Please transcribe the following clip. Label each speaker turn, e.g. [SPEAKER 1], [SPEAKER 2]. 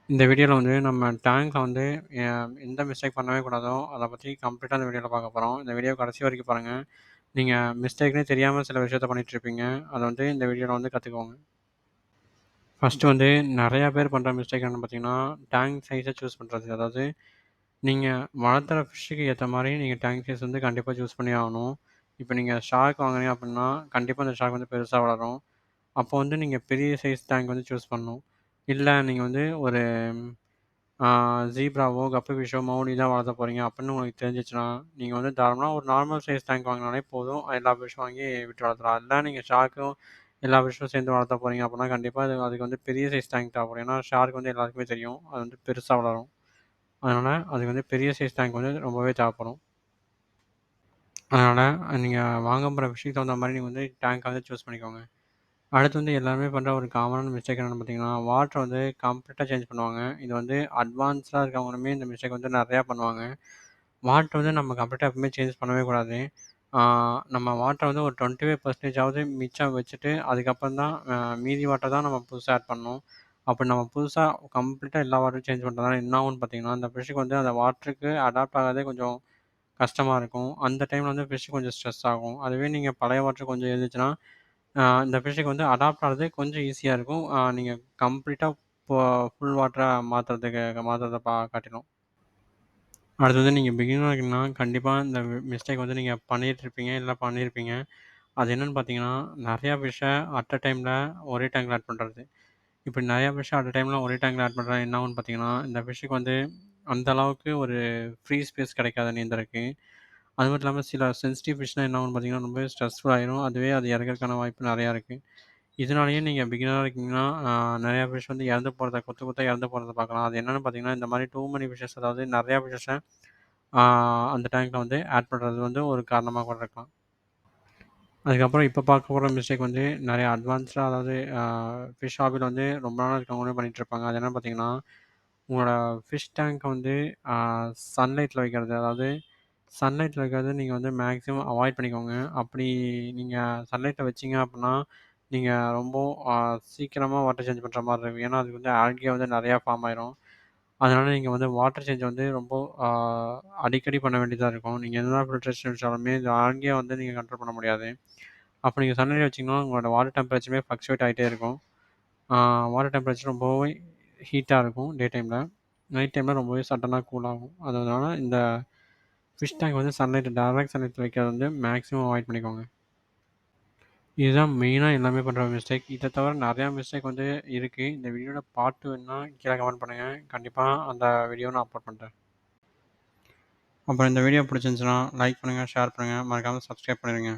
[SPEAKER 1] இந்த வீடியோல வந்து நம்ம டேங்க்ல வந்து எந்த மிஸ்டேக் பண்ணவே கூடாதோ, அத பத்தி கம்ப்ளீட்டா இந்த வீடியோல பார்க்க போறோம். இந்த வீடியோ கடைசி வரைக்கும் பாருங்க. நீங்க மிஸ்டேக்ன்னே தெரியாம சில விஷயத்த பண்ணிட்டுருப்பீங்க. அத வந்து இந்த வீடியோல வந்து கத்துக்கோங்க. ஃபர்ஸ்ட்டு வந்து நெறையா பேர் பண்ற மிஸ்டேக் என்னன்னு பார்த்தீங்கன்னா, டேங்க் சைஸ சூஸ் பண்றது. அதாவது நீங்க வளர்த்துற ஃபிஷ்ஷுக்கு ஏத்த மாரி நீங்க டேங்க் சைஸ் வந்து கண்டிப்பா சூஸ் பண்ணியே ஆகணும். இப்ப நீங்க ஷார்க் வாங்குறீங்க அப்டின்னா, கண்டிப்பா அந்த ஷார்க் வந்து பெருசா வளரும். அப்போ வந்து நீங்க பெரிய சைஸ் டேங்க் வந்து சூஸ் பண்ணணும். இல்ல நீங்க வந்து ஒரு ஆ ஜீப்ராவோ, கப்பி ஃபிஷ்ஷோ, மௌலி தான் வளர்த்த போறீங்க அப்படின்னு உங்களுக்கு தெரிஞ்சுச்சுன்னா, நீங்க வந்து தாராளமா ஒரு நார்மல் சைஸ் டேங்க் வாங்குனாலே போதும். எல்லா ஃபிஷ்ஷும் வாங்கி விட்டு வளர்த்தலாம். இல்ல நீங்க ஷார்க்கும் எல்லா ஃபிஷ்ஷும் சேர்ந்து வளர்த்த போறீங்க அப்படின்னா, கண்டிப்பா அதுக்கு வந்து பெரிய சைஸ் டேங்க் தேவைப்படும். ஏன்னா ஷார்க் வந்து எல்லாருக்குமே தெரியும். அது வந்து பெருசா வளரும். அதனால அதுக்கு வந்து பெரிய சைஸ் டேங்க் வந்து ரொம்பவே தேவைப்படும். அதனால நீங்க வாங்க போற ஃபிஷ்ஷுக்கு தகுந்த மாரி நீங்க வந்து டேங்க்க வந்து சூஸ் பண்ணிக்கோங்க. அடுத்து வந்து எல்லாருமே பண்ற ஒரு காமனான மிஸ்டேக் என்னன்னு பார்த்தீங்கன்னா, வாட்டர வந்து கம்ப்ளீட்டா சேஞ்ச் பண்ணுவாங்க. இது வந்து அட்வான்ஸ்டா இருக்கவங்களுமே இந்த மிஸ்டேக் வந்து நெறையா பண்ணுவாங்க. வாட்டர் வந்து நம்ம கம்ப்ளீட்டா எப்பவுமே சேஞ்ச் பண்ணவே கூடாது. ஆ நம்ம வாட்டர வந்து ஒரு 25% மிச்சம் வச்சுட்டு, அதுக்கப்புறம் தான் மீதி வாட்டர் தான் நம்ம புதுசா ஆட் பண்ணணும். அப்படி நம்ம புதுசா கம்ப்ளீட்டா எல்லா வாட்டரும் சேஞ்ச் பண்றதுனால என்ன ஆகும்னு பார்த்தீங்கன்னா, அந்த ஃபிஷ்ஷுக்கு வந்து அந்த வாட்டருக்கு அடாப்ட் ஆகறதே கொஞ்சம் கஷ்டமா இருக்கும். அந்த டைம்ல வந்து ஃபிஷ் கொஞ்சம் ஸ்ட்ரெஸ் ஆகும். அதுவே நீங்க பழைய வாட்டர் கொஞ்சம் இருந்துச்சுன்னா, இந்த ஃபிஷ்ஷுக்கு வந்து அடாப்ட் ஆகுறது கொஞ்சம் ஈஸியா இருக்கும். நீங்க கம்ப்ளீட்டா இப்போ ஃபுல் வாட்டரா மாத்துறத காட்டிலும். அடுத்து வந்து நீங்க பிகினரா இருக்கீங்கன்னா, கண்டிப்பா இந்த மிஸ்டேக் வந்து நீங்க பண்ணிட்டுருப்பீங்க, இல்ல பண்ணியிருப்பீங்க. அது என்னன்னு பார்த்தீங்கன்னா, நெறையா ஃபிஷ்ஷ அட் அ டைம்ல ஒரே டேங்க்ல ஆட் பண்றது. இப்படி நெறையா ஃபிஷ்ஷ அட் அ டைம்ல ஒரே டேங்க்ல ஆட் பண்றது என்ன ஆகும்னு பார்த்தீங்கன்னா, இந்த ஃபிஷ்ஷுக்கு வந்து அந்த அளவுக்கு ஒரு ஃப்ரீ ஸ்பேஸ் கிடைக்காது நீந்தறக்கு. அது மட்டும் இல்லாம சில சென்சிட்டிவ் ஃபிஷ்லாம் என்ன ஆகும்னு பார்த்தீங்கன்னா, ரொம்பவே ஸ்ட்ரெஸ்ஃபுல் ஆயிரும். அதுவே அது இறக்கறதுக்கான வாய்ப்பு நெறையா இருக்கு. இதனாலேயே நீங்க பிகினரா இருக்கீங்கன்னா, நெறையா ஃபிஷ் வந்து இறந்து போறத கொத்து கொத்தா இறந்து போறத பார்க்கலாம். அது என்னன்னு பார்த்தீங்கன்னா, இந்த மாரி டூ மெனி ஃபிஷஸ் அதாவது நெறையா ஃபிஷ்ஷஸ ஆ அந்த டேங்க்ல வந்து ஆட் பண்றது வந்து ஒரு காரணமா கூட இருக்கலாம். அதுக்கப்புறம் இப்ப பார்க்க போற மிஸ்டேக் வந்து நெறைய அட்வான்ஸ்டா அதாவது ஃபிஷ் ஹாபில வந்து ரொம்ப நாளா இருக்கவங்களே பண்ணிட்டுருப்பாங்க. அது என்னன்னு பார்த்தீங்கன்னா, உங்களோட ஃபிஷ் டேங்க்க வந்து ஆ சன்லைட்ல வைக்கிறது. அதாவது சன்லைட்ல வைக்கிறத நீங்க வந்து மேக்ஸிமம் அவாய்ட் பண்ணிக்கோங்க. அப்படி நீங்க சன்லைட்ல வச்சீங்க அப்புட்னா, நீங்க ரொம்ப அ சீக்கிரமா வாட்டர் சேஞ்ச் பண்ற மாரி இருக்கும். ஏன்னா, அதுக்கு வந்து ஆல்கே வந்து நெறையா ஃபார்ம் ஆயிரும். அதனால நீங்க வந்து வாட்டர் சேஞ்ச் வந்து ரொம்ப ஆ அடிக்கடி பண்ண வேண்டியதா இருக்கும். நீங்க என்னதான் ஃபில்ட்ரேஷன் வச்சாலுமே இந்த ஆல்கேய வந்து நீங்க கண்ட்ரோல் பண்ண முடியாது. அப்ப நீங்க சன்லைட்ல வச்சீங்கன்னா, உங்களோட வாட்டர் டெம்பரேச்சருமே ஃப்ளக்சுவேட் ஆயிட்டே இருக்கும். ஆ வாட்டர் டெம்பரேச்சர் ரொம்பவே ஹீட்டா இருக்கும் டே டைம்ல. நைட் டைம்ல ரொம்பவே சடனா கூல் ஆகும். அதனால இந்த ஃபிஷ் டேங்க் வந்து டைரக்ட் சன்லைட்ல வைக்கிறத வந்து மேக்ஸிமம் அவாய்ட் பண்ணிக்கோங்க. இதுதான் மெயினா எல்லாமே பண்ற மிஸ்டேக். இத தவிர நெறையா மிஸ்டேக் வந்து இருக்கு. இந்த வீடியோட பார்ட் 2 வேணும்னா கீழ கமெண்ட் பண்ணுங்க. கண்டிப்பா அந்த வீடியோ நான் அப்லோட் பண்றேன். அப்புறம் இந்த வீடியோ பிடிச்சிருந்துச்சுன்னா லைக் பண்ணுங்க, ஷேர் பண்ணுங்க, மறக்காம சப்ஸ்கிரைப் பண்ணிடுங்க.